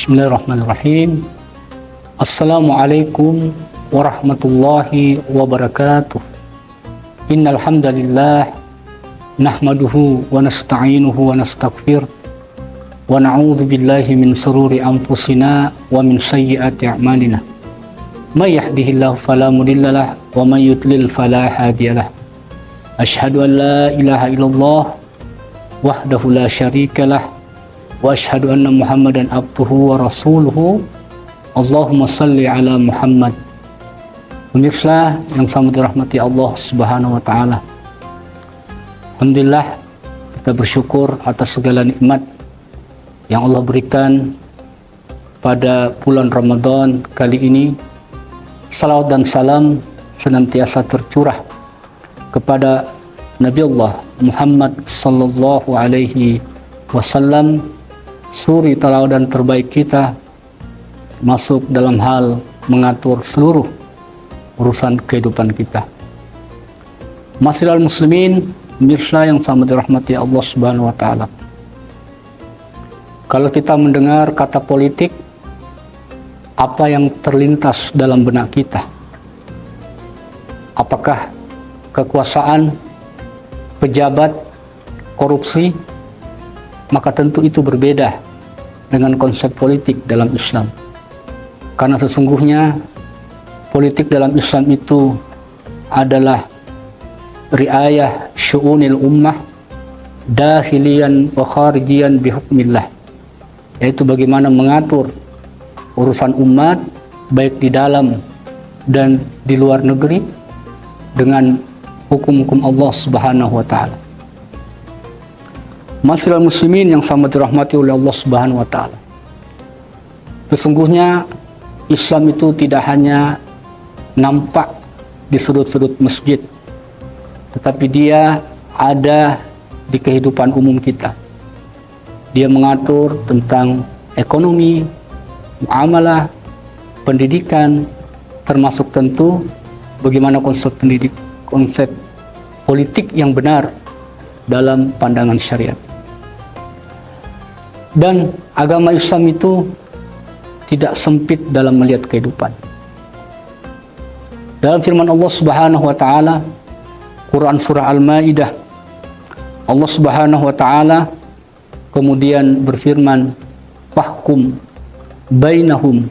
Bismillahirrahmanirrahim. Assalamualaikum warahmatullahi wabarakatuh. Innal hamdalillah nahmaduhu wa nasta'inuhu wa nastaghfir wa na'udzu billahi min shururi anfusina wa min sayyiati a'malina. May yahdihillahu fala mudhillalah wa may yudlil fala hadiyalah. Asyhadu an la ilaha illallah wahdahu la syarikalah wa asyhadu anna Muhammadan abduhu wa rasuluhu. Allahumma salli ala Muhammad. Pemirsa yang sangat dirahmati Allah Subhanahu wa taala. Alhamdulillah, kita bersyukur atas segala nikmat yang Allah berikan pada bulan Ramadan kali ini. Salawat dan salam senantiasa tercurah kepada Nabi Allah Muhammad sallallahu alaihi wasallam, suri teladan terbaik kita, masuk dalam hal mengatur seluruh urusan kehidupan kita. Masyiral muslimin, pemirsa yang sangat dirahmati Allah Subhanahu wa taala. Kalau kita mendengar kata politik, apa yang terlintas dalam benak kita? Apakah kekuasaan, pejabat, korupsi? Maka tentu itu berbeda dengan konsep politik dalam Islam. Karena sesungguhnya politik dalam Islam itu adalah riayah syu'unil ummah dahilian wa kharijian bihukmillah, yaitu bagaimana mengatur urusan umat baik di dalam dan di luar negeri dengan hukum-hukum Allah Subhanahu wa taala. Masyiral muslimin yang sangat dirahmati oleh Allah Subhanahu wa taala. Sesungguhnya Islam itu tidak hanya nampak di sudut-sudut masjid, tetapi dia ada di kehidupan umum kita. Dia mengatur tentang ekonomi, muamalah, pendidikan, termasuk tentu bagaimana konsep politik yang benar dalam pandangan syariat. Dan agama Islam itu tidak sempit dalam melihat kehidupan. Dalam firman Allah Subhanahu wa taala, Quran surah Al-Maidah, Allah Subhanahu wa taala kemudian berfirman, "Fahkum bainahum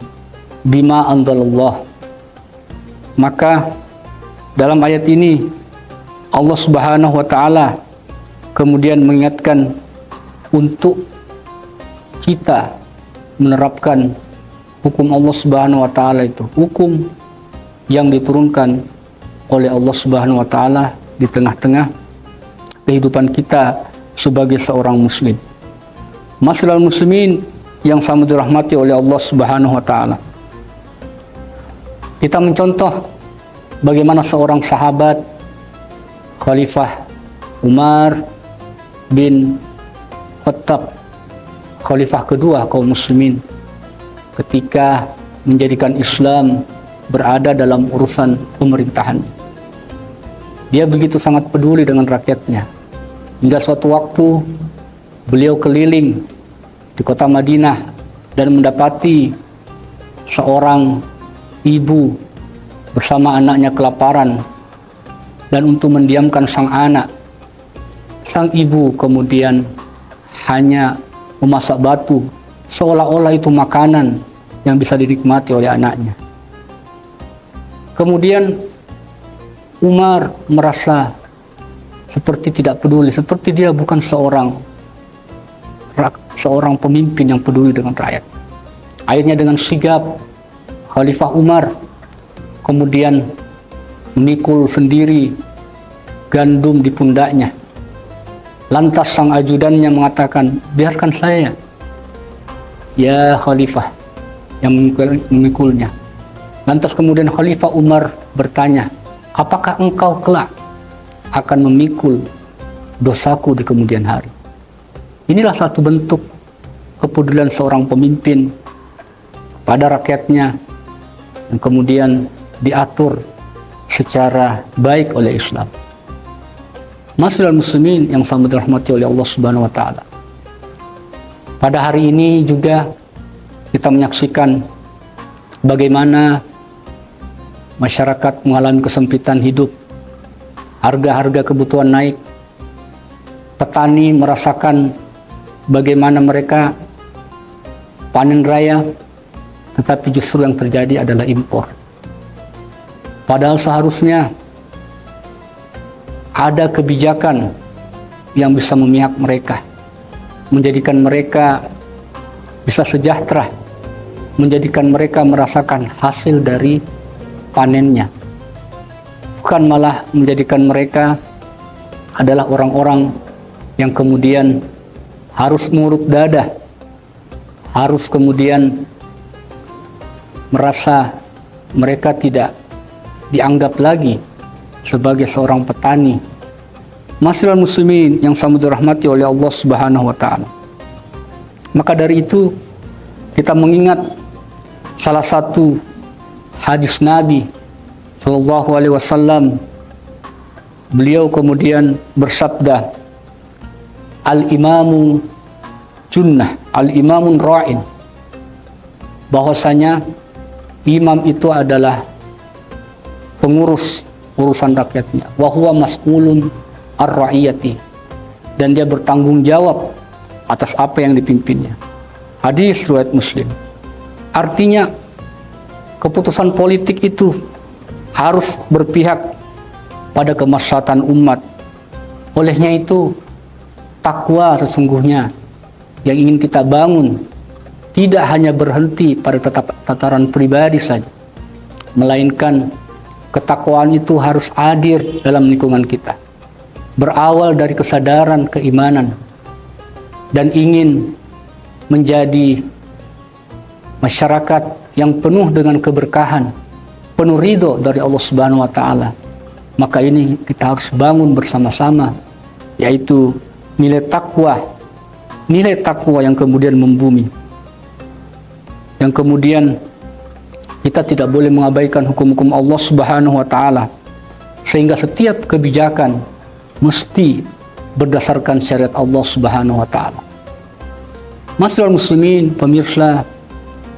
bima anzalallah." Maka dalam ayat ini Allah Subhanahu wa taala kemudian mengingatkan untuk kita menerapkan hukum Allah Subhanahu wa taala, itu hukum yang diturunkan oleh Allah Subhanahu wa taala di tengah-tengah kehidupan kita sebagai seorang muslim. Masyiral muslimin yang sangat dirahmati oleh Allah Subhanahu wa taala. Kita mencontoh bagaimana seorang sahabat Khalifah Umar bin Khattab, khalifah kedua kaum muslimin, ketika menjadikan Islam berada dalam urusan pemerintahan. Dia begitu sangat peduli dengan rakyatnya, hingga suatu waktu beliau keliling di kota Madinah dan mendapati seorang ibu bersama anaknya kelaparan, dan untuk mendiamkan sang anak, sang ibu kemudian hanya memasak batu seolah-olah itu makanan yang bisa dinikmati oleh anaknya. Kemudian Umar merasa seperti tidak peduli, seperti dia bukan seorang pemimpin yang peduli dengan rakyat. Akhirnya dengan sigap Khalifah Umar kemudian memikul sendiri gandum di pundaknya. Lantas sang ajudannya mengatakan, "Biarkan saya, ya Khalifah," yang memikulnya. Lantas kemudian Khalifah Umar bertanya, "Apakah engkau kelak akan memikul dosaku di kemudian hari?" Inilah satu bentuk kepedulian seorang pemimpin pada rakyatnya yang kemudian diatur secara baik oleh Islam. Masyiral muslimin yang sangat dirahmati oleh Allah Subhanahu wa taala. Pada hari ini juga kita menyaksikan bagaimana masyarakat mengalami kesempitan hidup, harga-harga kebutuhan naik, petani merasakan bagaimana mereka panen raya, tetapi justru yang terjadi adalah impor. Padahal seharusnya ada kebijakan yang bisa memihak mereka, menjadikan mereka bisa sejahtera, menjadikan mereka merasakan hasil dari panennya, bukan malah menjadikan mereka adalah orang-orang yang kemudian harus mengurut dada, harus kemudian merasa mereka tidak dianggap lagi sebagai seorang petani. Ma'asyiral muslimin yang sama dirahmati oleh Allah Subhanahu wa taala. Maka dari itu kita mengingat salah satu hadis Nabi sallallahu alaihi wasallam. Beliau kemudian bersabda, al-imamu junnah, al-imamun ra'in, bahwasanya imam itu adalah pengurus urusan rakyatnya, wa huwa mas'ulun ar-ra'iyati, dan dia bertanggung jawab atas apa yang dipimpinnya. Hadis riwayat Muslim. Artinya keputusan politik itu harus berpihak pada kemaslahatan umat. Olehnya itu takwa sesungguhnya yang ingin kita bangun tidak hanya berhenti pada tataran pribadi saja, melainkan ketakwaan itu harus hadir dalam lingkungan kita, berawal dari kesadaran keimanan dan ingin menjadi masyarakat yang penuh dengan keberkahan, penuh ridho dari Allah Subhanahu wa taala. Maka ini kita harus bangun bersama-sama, yaitu nilai takwa yang kemudian membumi, yang kemudian kita tidak boleh mengabaikan hukum-hukum Allah Subhanahu wa taala, sehingga setiap kebijakan mesti berdasarkan syariat Allah Subhanahu wa taala. Ma'asyiral muslimin, pemirsa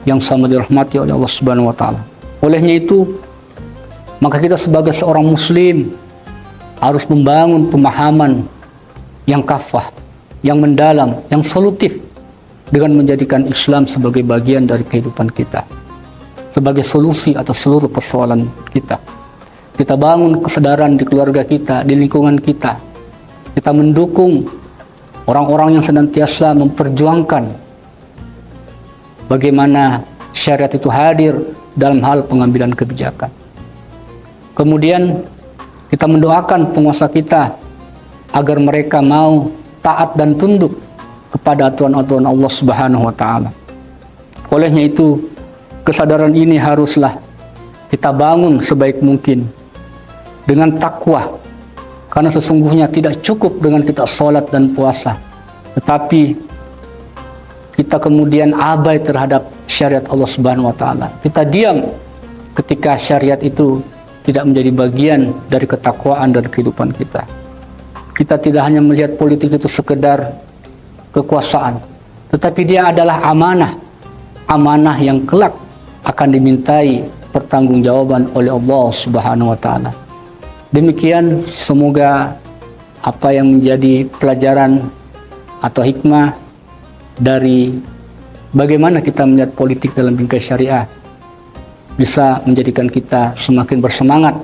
yang sama dirahmati oleh Allah Subhanahu wa taala. Olehnya itu, maka kita sebagai seorang muslim harus membangun pemahaman yang kafah, yang mendalam, yang solutif, dengan menjadikan Islam sebagai bagian dari kehidupan kita, sebagai solusi atas seluruh persoalan kita. Kita bangun kesadaran di keluarga kita, di lingkungan kita. Kita mendukung orang-orang yang senantiasa memperjuangkan bagaimana syariat itu hadir dalam hal pengambilan kebijakan. Kemudian kita mendoakan penguasa kita agar mereka mau taat dan tunduk kepada aturan-aturan Allah Subhanahu wa taala. Olehnya itu, kesadaran ini haruslah kita bangun sebaik mungkin dengan takwa, karena sesungguhnya tidak cukup dengan kita sholat dan puasa, tetapi kita kemudian abai terhadap syariat Allah Subhanahu wa taala. Kita diam ketika syariat itu tidak menjadi bagian dari ketakwaan dan kehidupan kita. Kita tidak hanya melihat politik itu sekedar kekuasaan, tetapi dia adalah amanah yang kelak akan dimintai pertanggungjawaban oleh Allah Subhanahu wa taala. Demikian, semoga apa yang menjadi pelajaran atau hikmah dari bagaimana kita melihat politik dalam bingkai syariah bisa menjadikan kita semakin bersemangat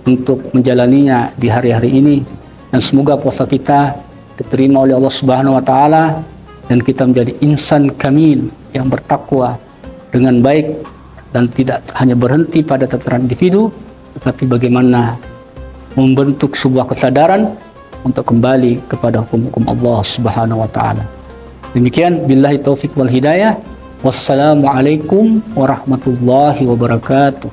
untuk menjalaninya di hari-hari ini, dan semoga puasa kita diterima oleh Allah Subhanahu wa taala dan kita menjadi insan kamil yang bertakwa dengan baik dan tidak hanya berhenti pada tataran individu, tetapi bagaimana membentuk sebuah kesadaran untuk kembali kepada hukum-hukum Allah Subhanahu wa taala. Demikian, billahi taufik wal hidayah. Wassalamualaikum warahmatullahi wabarakatuh.